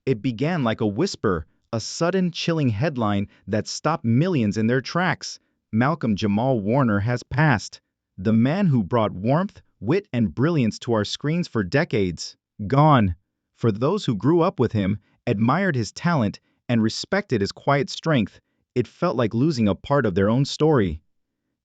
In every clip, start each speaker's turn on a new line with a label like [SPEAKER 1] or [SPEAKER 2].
[SPEAKER 1] It began like a whisper, a sudden, chilling headline that stopped millions in their tracks. Malcolm Jamal Warner has passed. The man who brought warmth, wit, and brilliance to our screens for decades. Gone. For those who grew up with him, admired his talent, and respected his quiet strength, it felt like losing a part of their own story.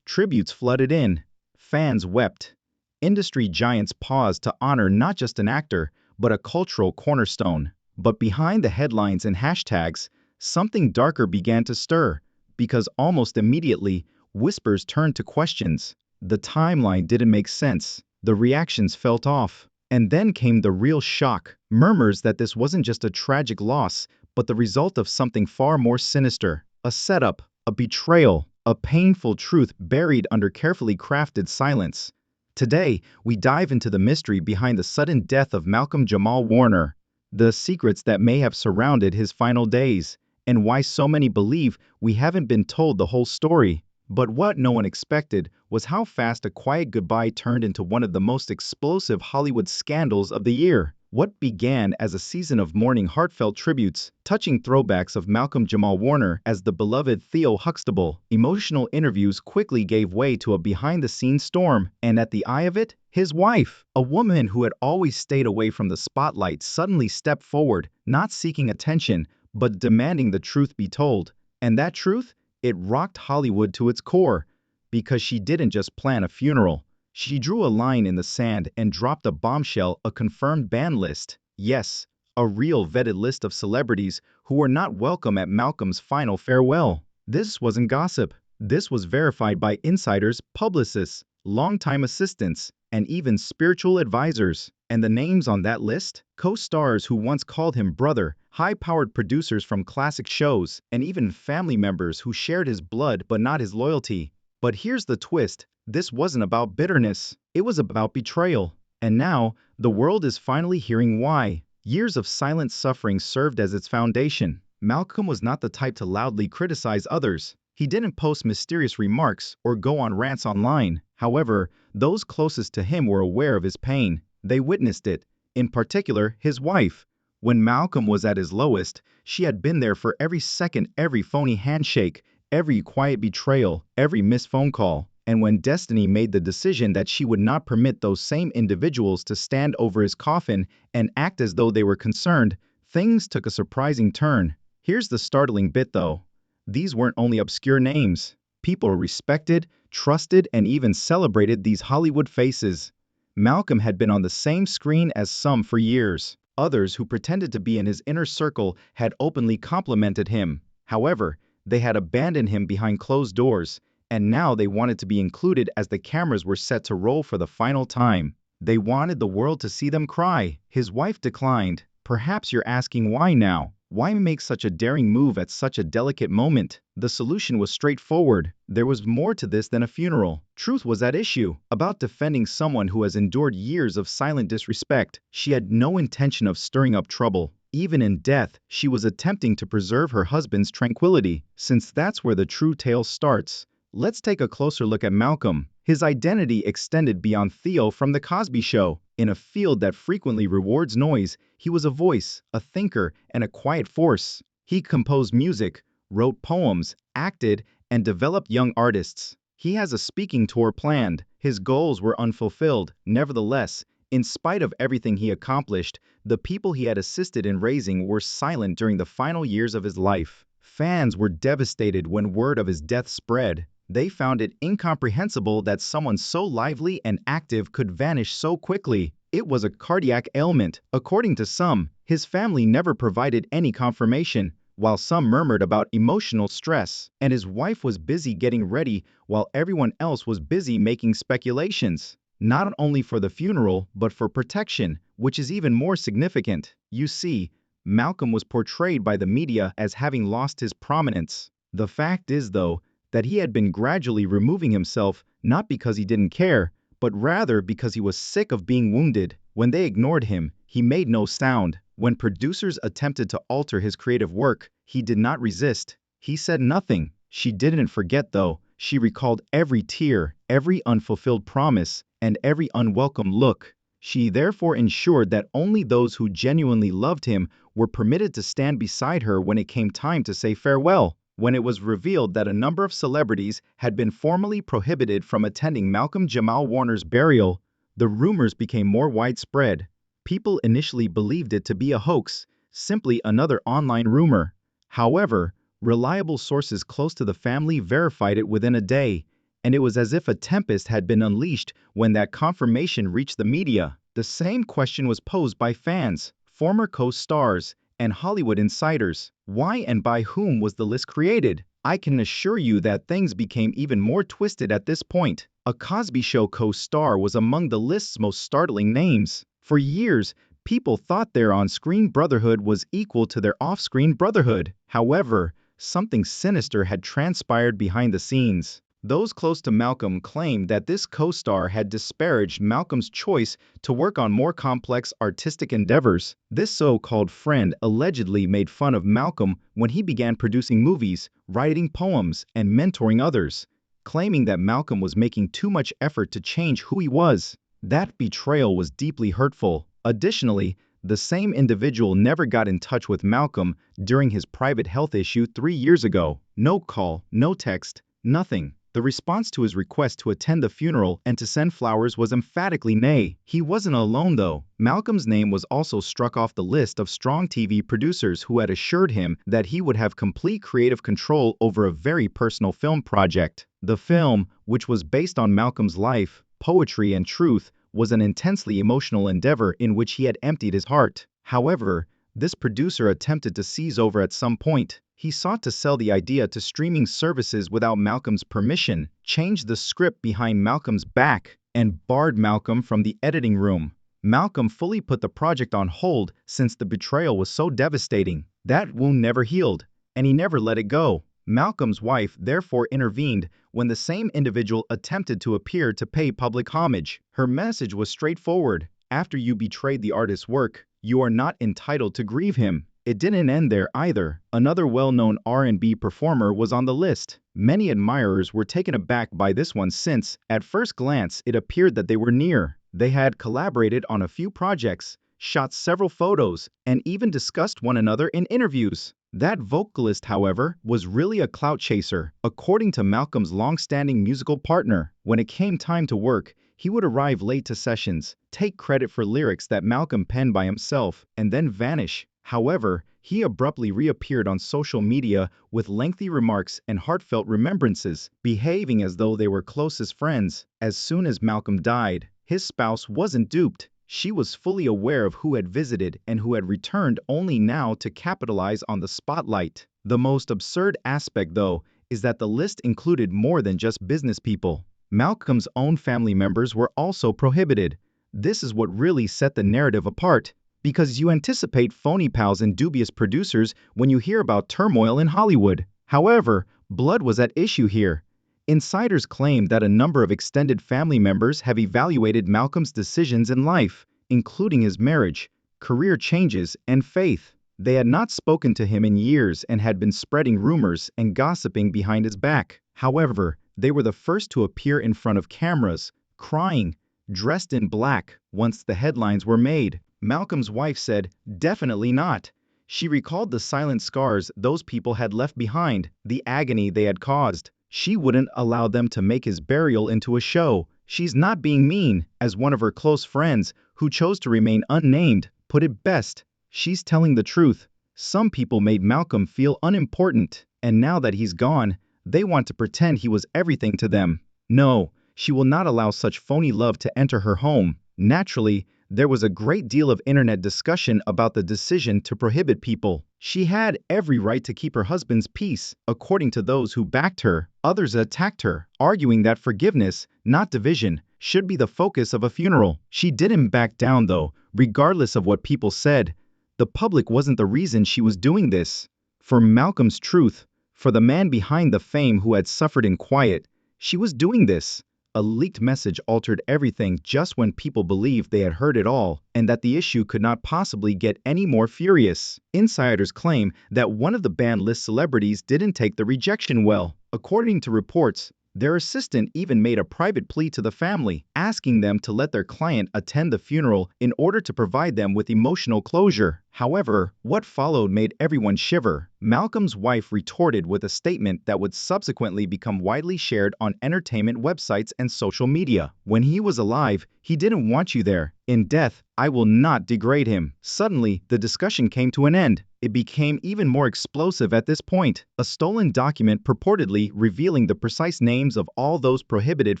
[SPEAKER 1] Tributes flooded in. Fans wept. Industry giants paused to honor not just an actor, but a cultural cornerstone. But behind the headlines and hashtags, something darker began to stir, because almost immediately, whispers turned to questions. The timeline didn't make sense. The reactions felt off. And then came the real shock, murmurs that this wasn't just a tragic loss, but the result of something far more sinister. A setup, a betrayal, a painful truth buried under carefully crafted silence. Today, we dive into the mystery behind the sudden death of Malcolm Jamal Warner, the secrets that may have surrounded his final days, and why so many believe we haven't been told the whole story. But what no one expected was how fast a quiet goodbye turned into one of the most explosive Hollywood scandals of the year. What began as a season of mourning heartfelt tributes, touching throwbacks of Malcolm Jamal Warner as the beloved Theo Huxtable, emotional interviews quickly gave way to a behind-the-scenes storm, and at the eye of it, his wife, a woman who had always stayed away from the spotlight, suddenly stepped forward, not seeking attention, but demanding the truth be told. And that truth? It rocked Hollywood to its core, because she didn't just plan a funeral. She drew a line in the sand and dropped a bombshell, a confirmed ban list. Yes, a real vetted list of celebrities who were not welcome at Malcolm's final farewell. This wasn't gossip. This was verified by insiders, publicists, longtime assistants, and even spiritual advisors. And the names on that list? Co-stars who once called him brother, high-powered producers from classic shows, and even family members who shared his blood but not his loyalty. But here's the twist. This wasn't about bitterness. It was about betrayal. And now, the world is finally hearing why. Years of silent suffering served as its foundation. Malcolm was not the type to loudly criticize others. He didn't post mysterious remarks or go on rants online. However, those closest to him were aware of his pain. They witnessed it. In particular, his wife. When Malcolm was at his lowest, she had been there for every second, every phony handshake, every quiet betrayal, every missed phone call. And when destiny made the decision that she would not permit those same individuals to stand over his coffin and act as though they were concerned, things took a surprising turn. Here's the startling bit though. These weren't only obscure names. People respected, trusted, and even celebrated these Hollywood faces. Malcolm had been on the same screen as some for years. Others who pretended to be in his inner circle had openly complimented him. However, they had abandoned him behind closed doors, and now they wanted to be included as the cameras were set to roll for the final time. They wanted the world to see them cry. His wife declined. Perhaps you're asking why now? Why make such a daring move at such a delicate moment? The solution was straightforward. There was more to this than a funeral. Truth was at issue, about defending someone who has endured years of silent disrespect. She had no intention of stirring up trouble. Even in death, she was attempting to preserve her husband's tranquility, since that's where the true tale starts. Let's take a closer look at Malcolm. His identity extended beyond Theo from The Cosby Show. In a field that frequently rewards noise, he was a voice, a thinker, and a quiet force. He composed music, wrote poems, acted, and developed young artists. He has a speaking tour planned. His goals were unfulfilled. Nevertheless, in spite of everything he accomplished, the people he had assisted in raising were silent during the final years of his life. Fans were devastated when word of his death spread. They found it incomprehensible that someone so lively and active could vanish so quickly. It was a cardiac ailment. According to some, his family never provided any confirmation, while some murmured about emotional stress, and his wife was busy getting ready while everyone else was busy making speculations. Not only for the funeral, but for protection, which is even more significant. You see, Malcolm was portrayed by the media as having lost his prominence. The fact is, though, that he had been gradually removing himself not because he didn't care, but rather because he was sick of being wounded. When they ignored him, he made no sound. When producers attempted to alter his creative work, he did not resist. He said nothing. She didn't forget, though. She recalled every tear, every unfulfilled promise, and every unwelcome look. She therefore ensured that only those who genuinely loved him were permitted to stand beside her when it came time to say farewell. When it was revealed that a number of celebrities had been formally prohibited from attending Malcolm Jamal Warner's burial, the rumors became more widespread. People initially believed it to be a hoax, simply another online rumor. However, reliable sources close to the family verified it within a day, and it was as if a tempest had been unleashed when that confirmation reached the media. The same question was posed by fans, former co-stars, and Hollywood insiders. Why and by whom was the list created? I can assure you that things became even more twisted at this point. A Cosby Show co-star was among the list's most startling names. For years, people thought their on-screen brotherhood was equal to their off-screen brotherhood. However, something sinister had transpired behind the scenes. Those close to Malcolm claimed that this co-star had disparaged Malcolm's choice to work on more complex artistic endeavors. This so-called friend allegedly made fun of Malcolm when he began producing movies, writing poems, and mentoring others, claiming that Malcolm was making too much effort to change who he was. That betrayal was deeply hurtful. Additionally, the same individual never got in touch with Malcolm during his private health issue 3 years ago. No call, no text, nothing. The response to his request to attend the funeral and to send flowers was emphatically nay. He wasn't alone though. Malcolm's name was also struck off the list of strong TV producers who had assured him that he would have complete creative control over a very personal film project. The film, which was based on Malcolm's life, poetry, and truth, was an intensely emotional endeavor in which he had emptied his heart. However, this producer attempted to seize over at some point. He sought to sell the idea to streaming services without Malcolm's permission, changed the script behind Malcolm's back, and barred Malcolm from the editing room. Malcolm fully put the project on hold since the betrayal was so devastating. That wound never healed, and he never let it go. Malcolm's wife therefore intervened when the same individual attempted to appear to pay public homage. Her message was straightforward. After you betrayed the artist's work, you are not entitled to grieve him. It didn't end there either. Another well-known R&B performer was on the list. Many admirers were taken aback by this one since, at first glance, it appeared that they were near. They had collaborated on a few projects, shot several photos, and even discussed one another in interviews. That vocalist, however, was really a clout chaser. According to Malcolm's long-standing musical partner, when it came time to work, he would arrive late to sessions, take credit for lyrics that Malcolm penned by himself, and then vanish. However, he abruptly reappeared on social media with lengthy remarks and heartfelt remembrances, behaving as though they were closest friends. As soon as Malcolm died, his spouse wasn't duped. She was fully aware of who had visited and who had returned only now to capitalize on the spotlight. The most absurd aspect, though, is that the list included more than just business people. Malcolm's own family members were also prohibited. This is what really set the narrative apart, because you anticipate phony pals and dubious producers when you hear about turmoil in Hollywood. However, blood was at issue here. Insiders claim that a number of extended family members have evaluated Malcolm's decisions in life, including his marriage, career changes, and faith. They had not spoken to him in years and had been spreading rumors and gossiping behind his back. However, they were the first to appear in front of cameras, crying, dressed in black, once the headlines were made. Malcolm's wife said, "Definitely not." She recalled the silent scars those people had left behind, the agony they had caused. She wouldn't allow them to make his burial into a show. She's not being mean, as one of her close friends, who chose to remain unnamed, put it best. She's telling the truth. Some people made Malcolm feel unimportant, and now that he's gone, they want to pretend he was everything to them. No, she will not allow such phony love to enter her home. Naturally, there was a great deal of internet discussion about the decision to prohibit people. She had every right to keep her husband's peace, according to those who backed her. Others attacked her, arguing that forgiveness, not division, should be the focus of a funeral. She didn't back down though, regardless of what people said. The public wasn't the reason she was doing this. For Malcolm's truth, for the man behind the fame who had suffered in quiet, she was doing this. A leaked message altered everything just when people believed they had heard it all, and that the issue could not possibly get any more furious. Insiders claim that one of the banned list celebrities didn't take the rejection well. According to reports, Their assistant even made a private plea to the family, asking them to let their client attend the funeral in order to provide them with emotional closure. However, what followed made everyone shiver. Malcolm's wife retorted with a statement that would subsequently become widely shared on entertainment websites and social media. "When he was alive, he didn't want you there. In death, I will not degrade him." Suddenly, the discussion came to an end. It became even more explosive at this point. A stolen document purportedly revealing the precise names of all those prohibited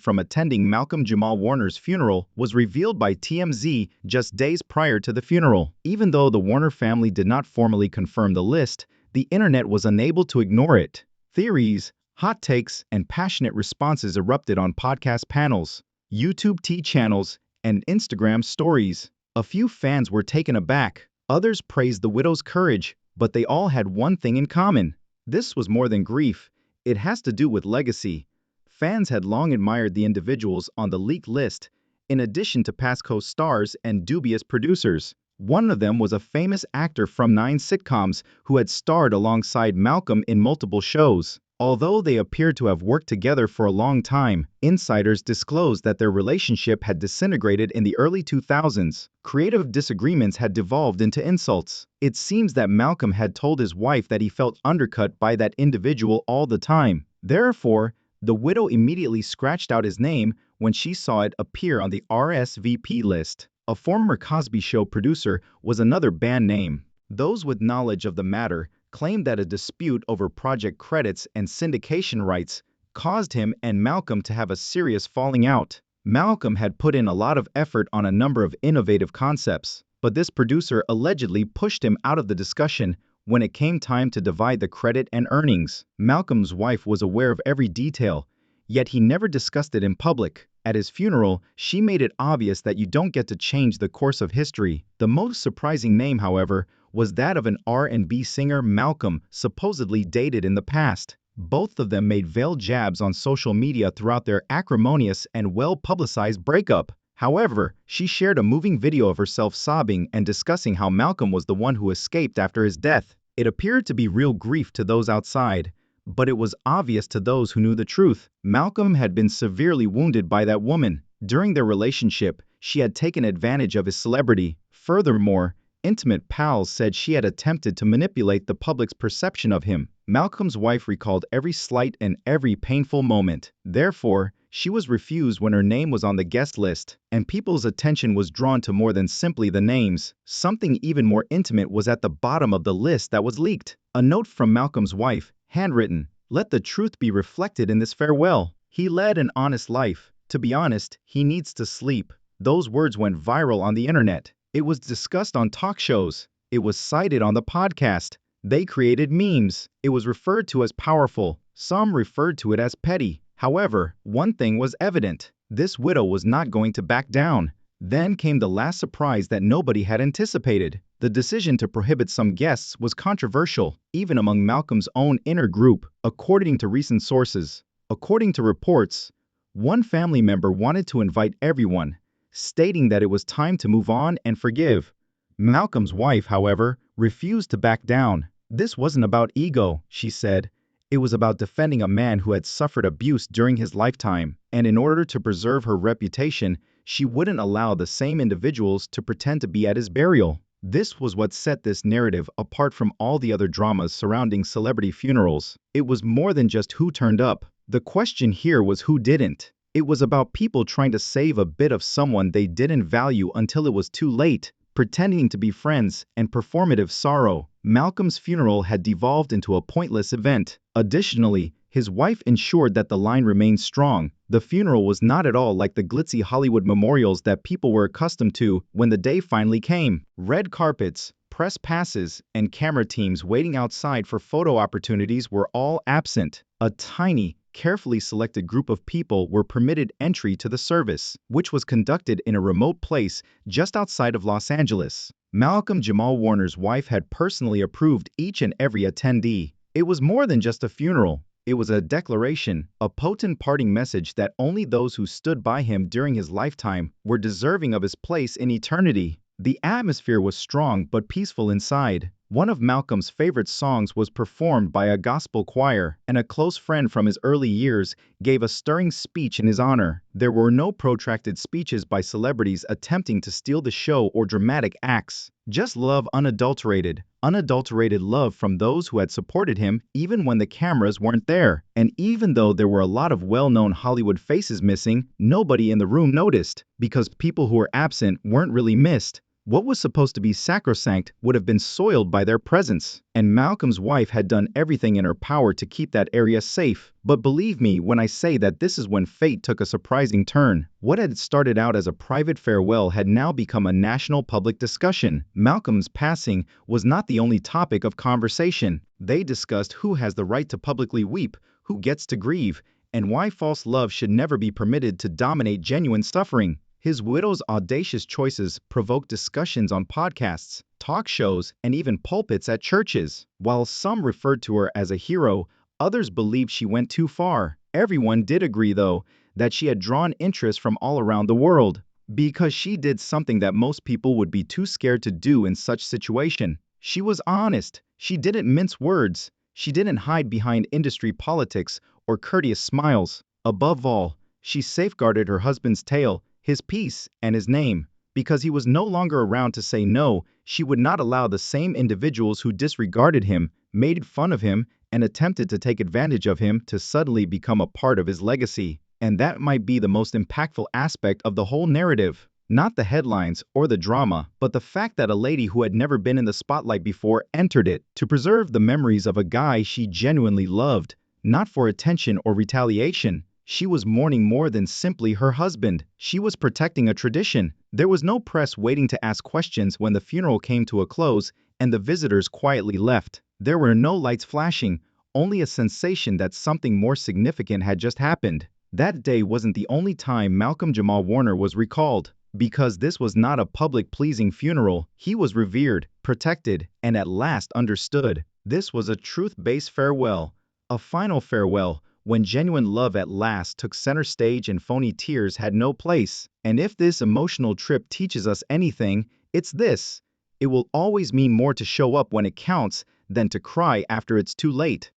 [SPEAKER 1] from attending Malcolm Jamal Warner's funeral was revealed by TMZ just days prior to the funeral. Even though the Warner family did not formally confirm the list, the internet was unable to ignore it. Theories, hot takes, and passionate responses erupted on podcast panels, YouTube channels, and Instagram stories. A few fans were taken aback. Others praised the widow's courage, but they all had one thing in common. This was more than grief. It has to do with legacy. Fans had long admired the individuals on the leaked list, in addition to past co-stars and dubious producers. One of them was a famous actor from 9 sitcoms who had starred alongside Malcolm in multiple shows. Although they appeared to have worked together for a long time, insiders disclosed that their relationship had disintegrated in the early 2000s. Creative disagreements had devolved into insults. It seems that Malcolm had told his wife that he felt undercut by that individual all the time. Therefore, the widow immediately scratched out his name when she saw it appear on the RSVP list. A former Cosby Show producer was another banned name. Those with knowledge of the matter claimed that a dispute over project credits and syndication rights caused him and Malcolm to have a serious falling out. Malcolm had put in a lot of effort on a number of innovative concepts, but this producer allegedly pushed him out of the discussion when it came time to divide the credit and earnings. Malcolm's wife was aware of every detail, yet he never discussed it in public. At his funeral, she made it obvious that you don't get to change the course of history. The most surprising name, however, was that of an R&B singer Malcolm supposedly dated in the past. Both of them made veiled jabs on social media throughout their acrimonious and well-publicized breakup. However, she shared a moving video of herself sobbing and discussing how Malcolm was the one who escaped after his death. It appeared to be real grief to those outside, but it was obvious to those who knew the truth. Malcolm had been severely wounded by that woman. During their relationship, she had taken advantage of his celebrity. Furthermore, intimate pals said she had attempted to manipulate the public's perception of him. Malcolm's wife recalled every slight and every painful moment. Therefore, she was refused when her name was on the guest list, and people's attention was drawn to more than simply the names. Something even more intimate was at the bottom of the list that was leaked. A note from Malcolm's wife, handwritten, "Let the truth be reflected in this farewell. He led an honest life. To be honest, he needs to sleep." Those words went viral on the internet. It was discussed on talk shows. It was cited on the podcast. They created memes. It was referred to as powerful. Some referred to it as petty. However, one thing was evident. This widow was not going to back down. Then came the last surprise that nobody had anticipated. The decision to prohibit some guests was controversial, even among Malcolm's own inner group, according to recent sources. According to reports, one family member wanted to invite everyone, stating that it was time to move on and forgive. Malcolm's wife, however, refused to back down. This wasn't about ego, she said. It was about defending a man who had suffered abuse during his lifetime, and in order to preserve her reputation, she wouldn't allow the same individuals to pretend to be at his burial. This was what set this narrative apart from all the other dramas surrounding celebrity funerals. It was more than just who turned up. The question here was who didn't. It was about people trying to save a bit of someone they didn't value until it was too late, pretending to be friends, and performative sorrow. Malcolm's funeral had devolved into a pointless event. Additionally, his wife ensured that the line remained strong. The funeral was not at all like the glitzy Hollywood memorials that people were accustomed to when the day finally came. Red carpets, press passes, and camera teams waiting outside for photo opportunities were all absent. A tiny, carefully selected group of people were permitted entry to the service, which was conducted in a remote place just outside of Los Angeles. Malcolm Jamal Warner's wife had personally approved each and every attendee. It was more than just a funeral. It was a declaration, a potent parting message that only those who stood by him during his lifetime were deserving of his place in eternity. The atmosphere was strong but peaceful inside. One of Malcolm's favorite songs was performed by a gospel choir, and a close friend from his early years gave a stirring speech in his honor. There were no protracted speeches by celebrities attempting to steal the show or dramatic acts. Just love, unadulterated love from those who had supported him even when the cameras weren't there. And even though there were a lot of well-known Hollywood faces missing, nobody in the room noticed, because people who were absent weren't really missed. What was supposed to be sacrosanct would have been soiled by their presence, and Malcolm's wife had done everything in her power to keep that area safe. But believe me when I say that this is when fate took a surprising turn. What had started out as a private farewell had now become a national public discussion. Malcolm's passing was not the only topic of conversation. They discussed who has the right to publicly weep, who gets to grieve, and why false love should never be permitted to dominate genuine suffering. His widow's audacious choices provoked discussions on podcasts, talk shows, and even pulpits at churches. While some referred to her as a hero, others believed she went too far. Everyone did agree, though, that she had drawn interest from all around the world, because she did something that most people would be too scared to do in such situation. She was honest. She didn't mince words. She didn't hide behind industry politics or courteous smiles. Above all, she safeguarded her husband's tale, his peace, and his name. Because he was no longer around to say no, she would not allow the same individuals who disregarded him, made fun of him, and attempted to take advantage of him to suddenly become a part of his legacy. And that might be the most impactful aspect of the whole narrative. Not the headlines or the drama, but the fact that a lady who had never been in the spotlight before entered it to preserve the memories of a guy she genuinely loved, not for attention or retaliation. She was mourning more than simply her husband. She was protecting a tradition. There was no press waiting to ask questions when the funeral came to a close and the visitors quietly left. There were no lights flashing, only a sensation that something more significant had just happened. That day wasn't the only time Malcolm Jamal Warner was recalled. Because this was not a public-pleasing funeral, he was revered, protected, and at last understood. This was a truth-based farewell, a final farewell, when genuine love at last took center stage and phony tears had no place. And if this emotional trip teaches us anything, it's this: it will always mean more to show up when it counts than to cry after it's too late.